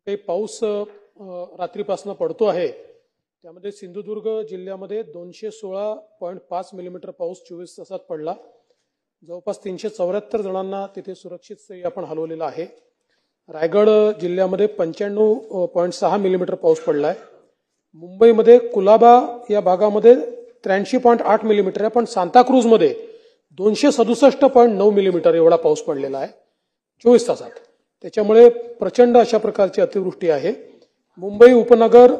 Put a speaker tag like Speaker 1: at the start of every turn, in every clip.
Speaker 1: काही पाऊस रात्रीपासून पडतो आहे त्यामध्ये सिंधुदुर्ग जिल्ह्यामध्ये 216.5 मिलीमीटर पाऊस 24 तासात पडला। जवळपास 374 जणांना तिथे सुरक्षित स्थळी आपण हलवलेला आहे। रायगड जिल्ह्यामध्ये 95.6 मिलीमीटर पाऊस पडलाय। मुंबईमध्ये कुलाबा या भागामध्ये 83.8 मिलीमीटर आहे, पण सांताक्रूजमध्ये 267.9 मिलीमीटर एवढा पाऊस पडलेला आहे 24 तासात। त्याच्यामुळे प्रचंड अशा प्रकारची अतिवृष्टी आहे। मुंबई उपनगर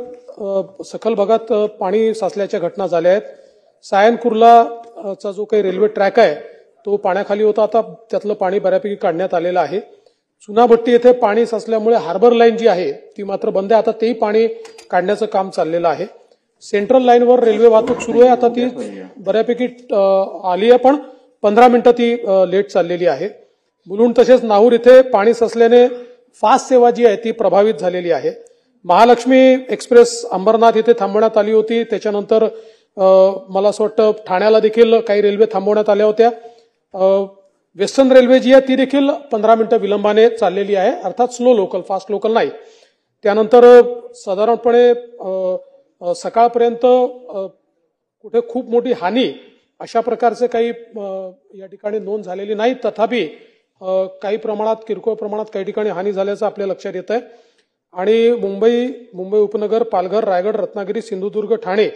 Speaker 1: सखल भागात पाणी साचल्याच्या घटना झाल्या आहेत। सायन कुर्ला चा जो काही रेल्वे ट्रॅक आहे तो पाण्याखाली होता, आता त्यातलं पाणी बऱ्यापैकी काढण्यात आलेलं आहे। चुनाभट्टी येथे पाणी साचल्यामुळे हार्बर लाईन जी आहे ती मात्र बंद आहे, आता तेही पाणी काढण्याचं काम चाललेलं आहे। सेंट्रल लाईनवर रेल्वे वाहतूक सुरू आहे, आता ती बऱ्यापैकी आली आहे, पण 15 मिनिटं ती लेट चाललेली आहे। मुलुंड तसेच नाहूर इथे पाणी साचल्याने फास्ट सेवा जी आहे ती प्रभावित झालेली आहे। महालक्ष्मी एक्सप्रेस अंबरनाथ इथे थांबवण्यात आली होती, त्याच्यानंतर मला असं वाटतं ठाण्याला देखील काही रेल्वे थांबवण्यात आल्या होत्या। वेस्टर्न रेल्वे जी आहे ती देखील 15 मिनिटं विलंबाने चाललेली आहे, अर्थात स्लो लोकल, फास्ट लोकल नाही। त्यानंतर साधारणपणे सकाळपर्यंत कुठे खूप मोठी हानी अशा प्रकारचे काही या ठिकाणी नोंद झालेली नाही, तथापि काही प्रमाणात किरकोळ प्रमाणात काही ठिकाणी हानी झाल्याचं आपल्या लक्षात येत आहे। आणि मुंबई उपनगर, पालघर, रायगड, रत्नागिरी, सिंधुदुर्ग, ठाणे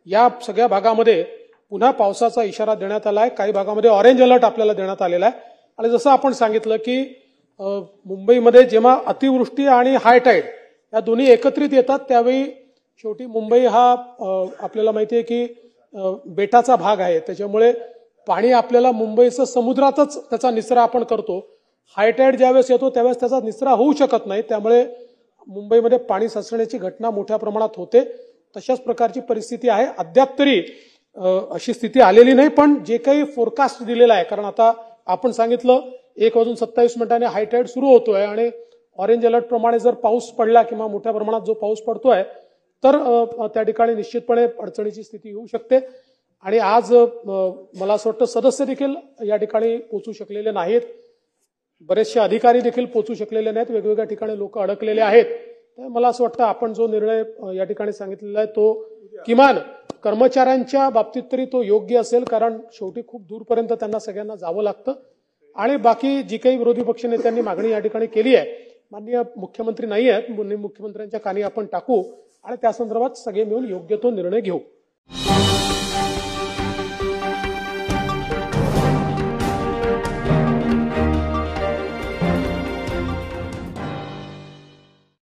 Speaker 1: या सगळ्या भागामध्ये पुन्हा पावसाचा इशारा देण्यात आला आहे। काही भागामध्ये ऑरेंज अलर्ट आपल्याला देण्यात आलेला आहे। आणि जसं आपण सांगितलं की मुंबईमध्ये जेव्हा अतिवृष्टी आणि हाय टाईड या दोन्ही एकत्रित येतात त्यावेळी शेवटी मुंबई हा आपल्याला माहिती आहे की बेटाचा भाग आहे, त्याच्यामुळे पाणी आपल्याला मुंबईचं समुद्रातच त्याचा निचरा आपण करतो। हाय टाईड ज्यावेळेस येतो त्यावेळेस त्याचा निचरा होऊ शकत नाही, त्यामुळे मुंबईमध्ये पाणी साचण्याची घटना मोठ्या प्रमाणात होते। तशाच प्रकारची परिस्थिती आहे। अद्याप तरी अशी स्थिती आलेली नाही, पण जे काही फोरकास्ट दिलेला आहे, कारण आता आपण सांगितलं 1:27 हाय टाईड सुरू होतोय आणि ऑरेंज अलर्ट प्रमाणे जर पाऊस पडला किंवा मोठ्या प्रमाणात जो पाऊस पडतोय तर त्या ठिकाणी निश्चितपणे अडचणीची स्थिती येऊ शकते। आणि आज मला असं वाटतं सदस्य देखील या ठिकाणी पोहोचू शकलेले नाहीत, बरेचसे अधिकारी देखील पोहोचू शकलेले नाहीत, वेगवेगळ्या ठिकाणी लोक अडकलेले आहेत। तर मला असं वाटतं आपण जो निर्णय या ठिकाणी सांगितलेला आहे तो किमान कर्मचाऱ्यांच्या बाबतीत तरी तो योग्य असेल, कारण शेवटी खूप दूरपर्यंत त्यांना सगळ्यांना जावं लागतं। आणि बाकी जी काही विरोधी पक्षनेत्यांनी मागणी या ठिकाणी केली आहे, माननीय मुख्यमंत्री नाही आहेत, मुख्यमंत्र्यांच्या कानी आपण टाकू आणि त्या संदर्भात सगळे मिळून योग्य तो निर्णय घेऊ।